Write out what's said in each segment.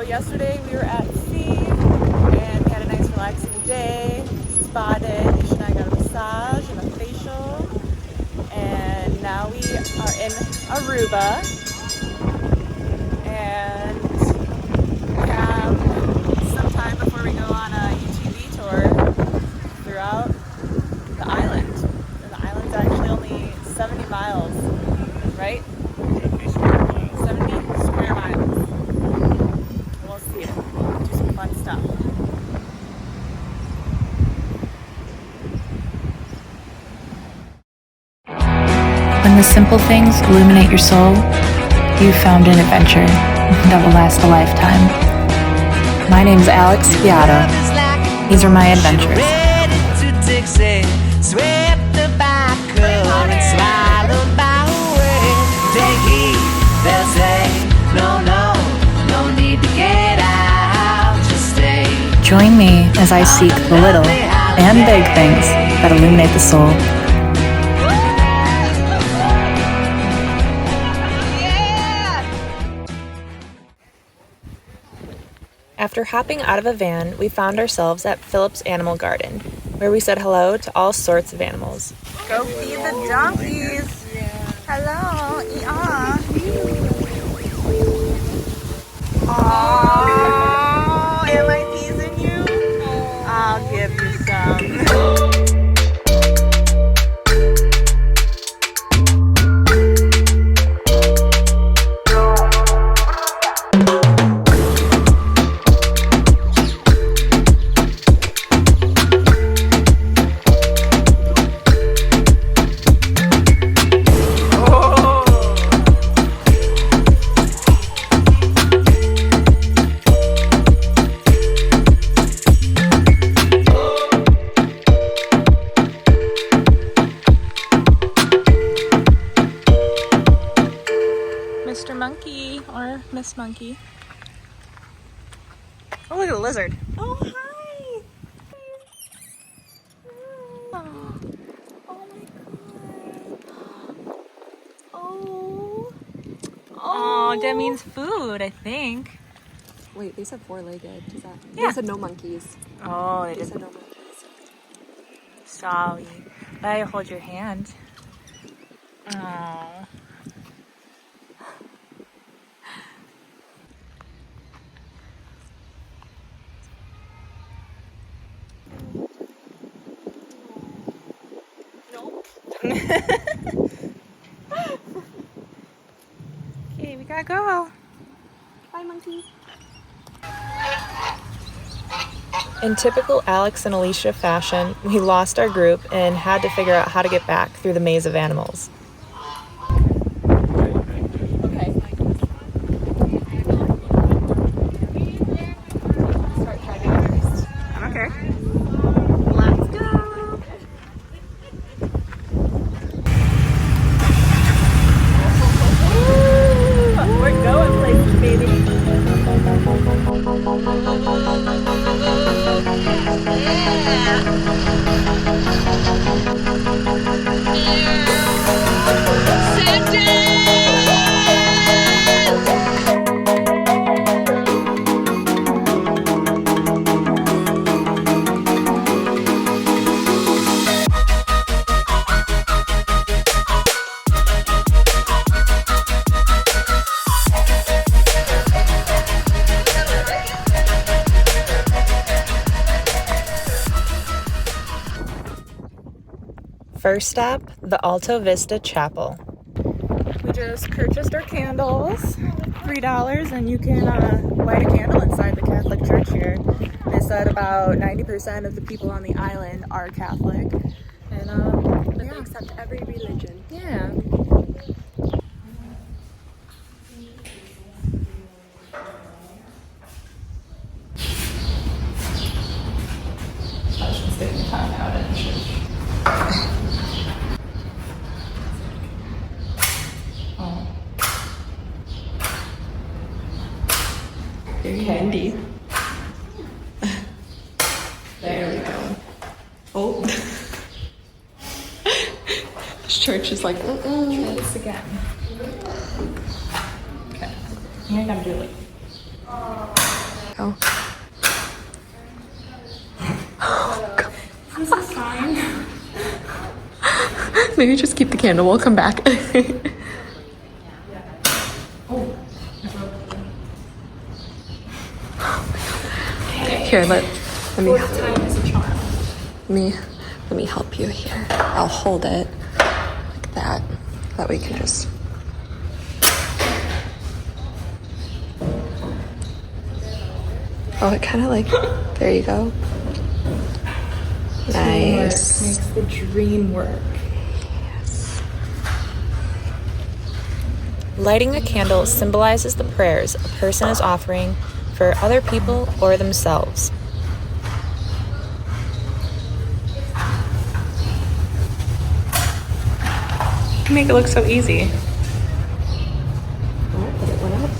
yesterday we were at sea and we had a nice relaxing day. Spa day. Nish and I got a massage and a facial. And now we are in Aruba. And we have some time before we go on a UTV tour throughout the island. And the island's actually only 70 miles, right? 70 square miles. We'll see it. Do some fun stuff. When the simple things illuminate your soul, you've found an adventure that will last a lifetime. My name's Alex Spiotto. These are my adventures. Join me as I seek the little and big things that illuminate the soul. After hopping out of a van, we found ourselves at Philip's Animal Garden, where we said hello to all sorts of animals. Go feed the donkeys. Hello. Eeyaw. Oh, am I teasing you? I'll give you some. Mr. Monkey or Miss Monkey. Oh, look at a lizard. Oh, hi. Oh, oh my god. Oh. Oh, that means food, I think. Wait, they said four-legged. Is that? Yeah. They said no monkeys. Oh, they They did. said no monkeys. Sorry. But I hold your hand. Oh. Okay, we gotta go. Bye, monkey. In typical Alex and Alicia fashion, we lost our group and had to figure out how to get back through the maze of animals. Okay. Start driving first. Okay. Let's go. We're going places, baby. First stop, the Alto Vista Chapel. We just purchased our candles, $3, and you can light a candle inside the Catholic Church here. They said about 90% of the people on the island are Catholic, and But they accept every religion. yeah. Candy. There we go. Oh. This church is like, Try this again. Okay. You ain't gotta do it. go. Is this a sign? Maybe just keep the candle. We'll come back. Here, let me. Time is a charm. Let me help you here. I'll hold it like that. That way you can just. Oh, it kind of like. There you go. Nice. Makes the dream work. Lighting a candle symbolizes the prayers a person is offering for other people or themselves. You make it look so easy. Oh, but it went out.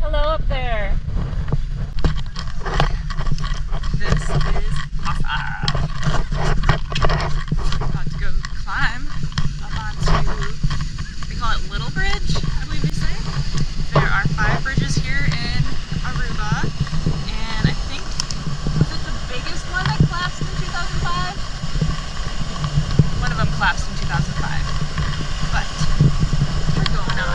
Hello up there. This is awesome. About to go climb up onto, they call it Little Bridge, I believe they say. There are 5 bridges here in Aruba, and I think, was it the biggest one that collapsed in 2005? One of them collapsed in 2005, but we're going on.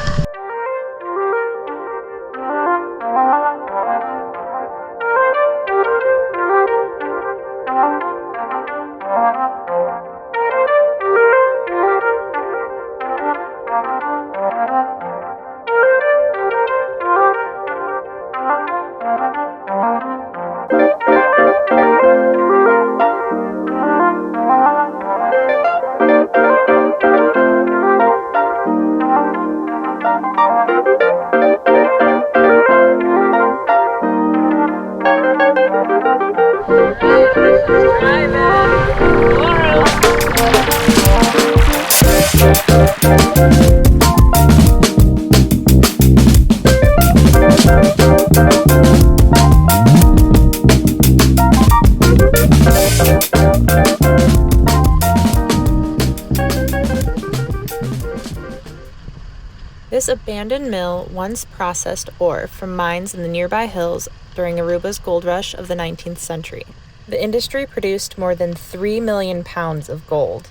This abandoned mill once processed ore from mines in the nearby hills during Aruba's gold rush of the 19th century. The industry produced more than 3 million pounds of gold.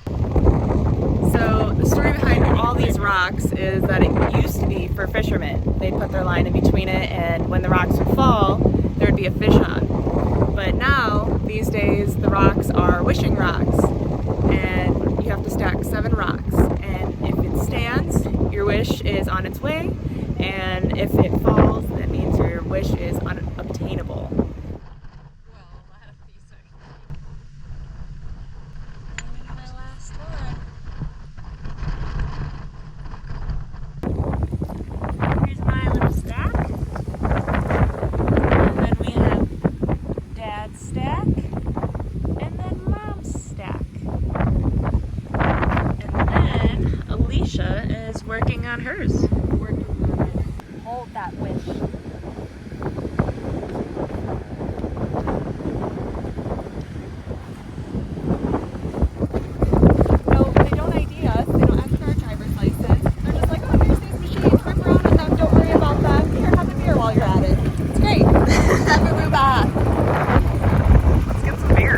So the story behind all these rocks is that it used to be for fishermen. They'd put their line in between it, and when the rocks would fall, there would be a fish on. But now, these days, the rocks are wishing rocks, and you have to stack 7 rocks. And if it stands, your wish is on its way, and if it falls, that means your wish is unobtainable. Here's my little stack, and then we have Dad's stack, and then Mom's stack, and then Alicia is working on hers. Hold that wish. No, they don't ID us. They don't ask for our driver's license. They're just like, oh, here's these machines. Rip around in them. Don't worry about them. Here, have a beer while you're at it. It's great. Have a Aruba. Let's get some beer.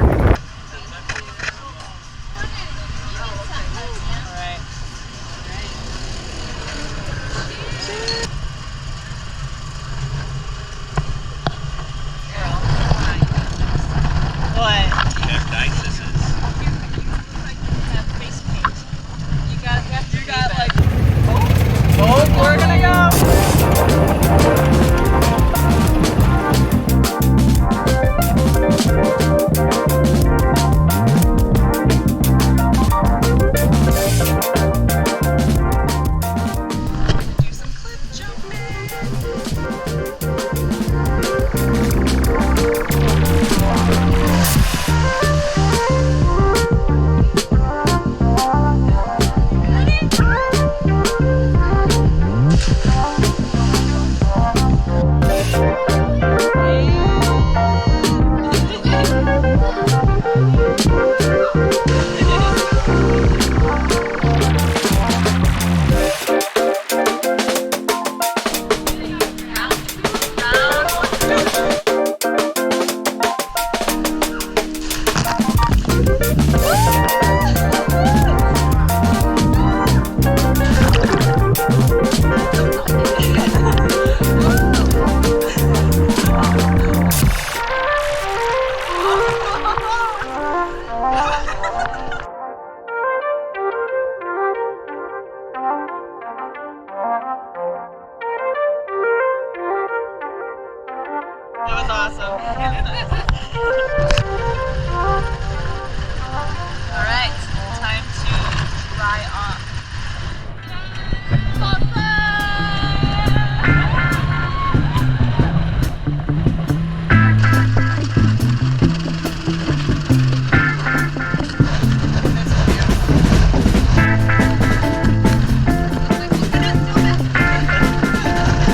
That was awesome. All right, time to dry off.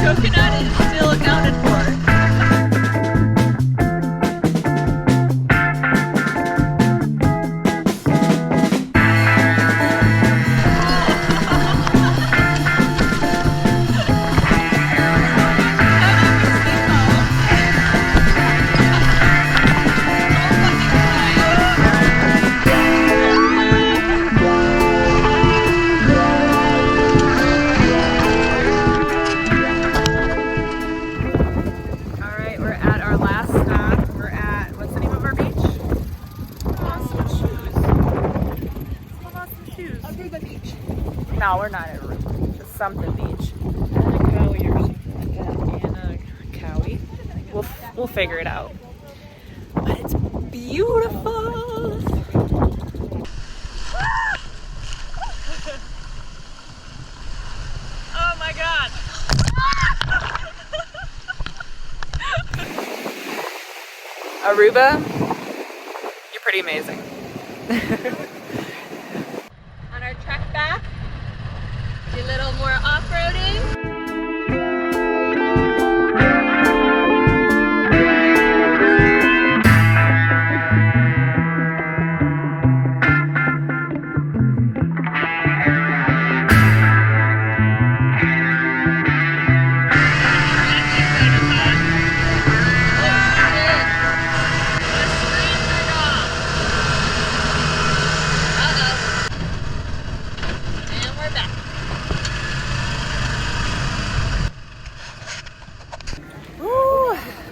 Coconut is still accounted for. Aruba Beach. No, we're not at Aruba. Just something beach. Cowie. We'll figure it out. But it's beautiful. Oh my god. Aruba, you're pretty amazing. On our trek back, do a little more off-roading.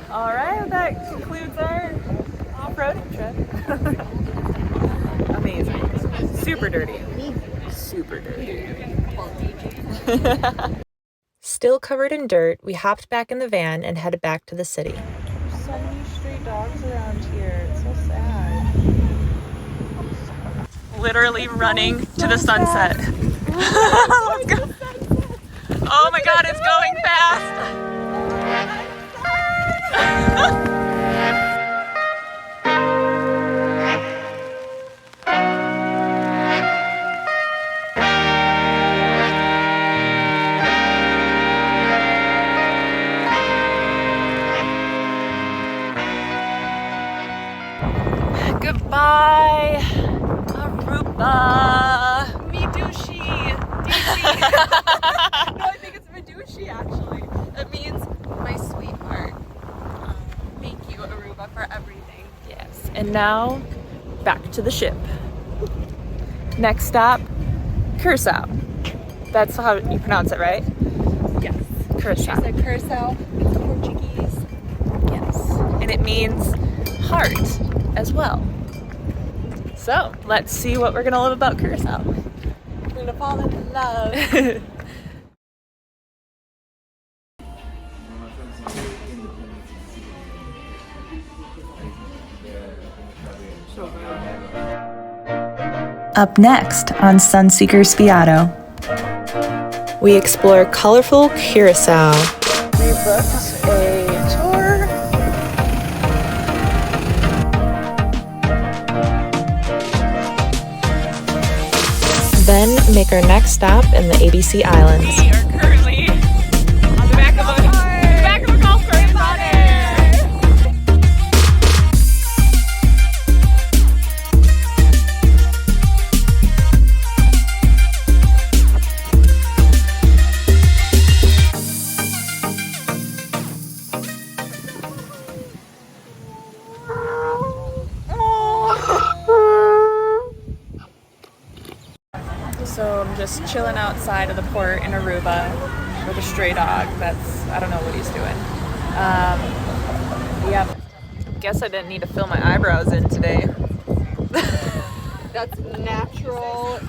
Alright, that concludes our off-roading trip. Amazing. Super dirty. Super dirty. Still covered in dirt, we hopped back in the van and headed back to the city. There's so many stray dogs around here. It's so sad. Literally running to the sunset. Let's go. Oh my god, it's going fast! Goodbye, Aruba. Midushi. No, I think it's Midushi actually. It means my sweetheart. Thank you, Aruba, for everything. Yes. And now, back to the ship. Next stop, Curacao. That's how you pronounce it, right? Yes. Curacao. She said Curacao. It's Portuguese. Yes. And it means heart as well. So, let's see what we're gonna love about Curacao. We're gonna fall in love. Up next on Sunseeker Spiotto, we explore colorful Curacao. booked a tour. Then make our next stop in the ABC Islands. We are currently on the back of a golf cart in hot air. So I'm just chilling outside of the port in Aruba with a stray dog. I don't know what he's doing. Yeah, guess I didn't need to fill my eyebrows in today. That's natural.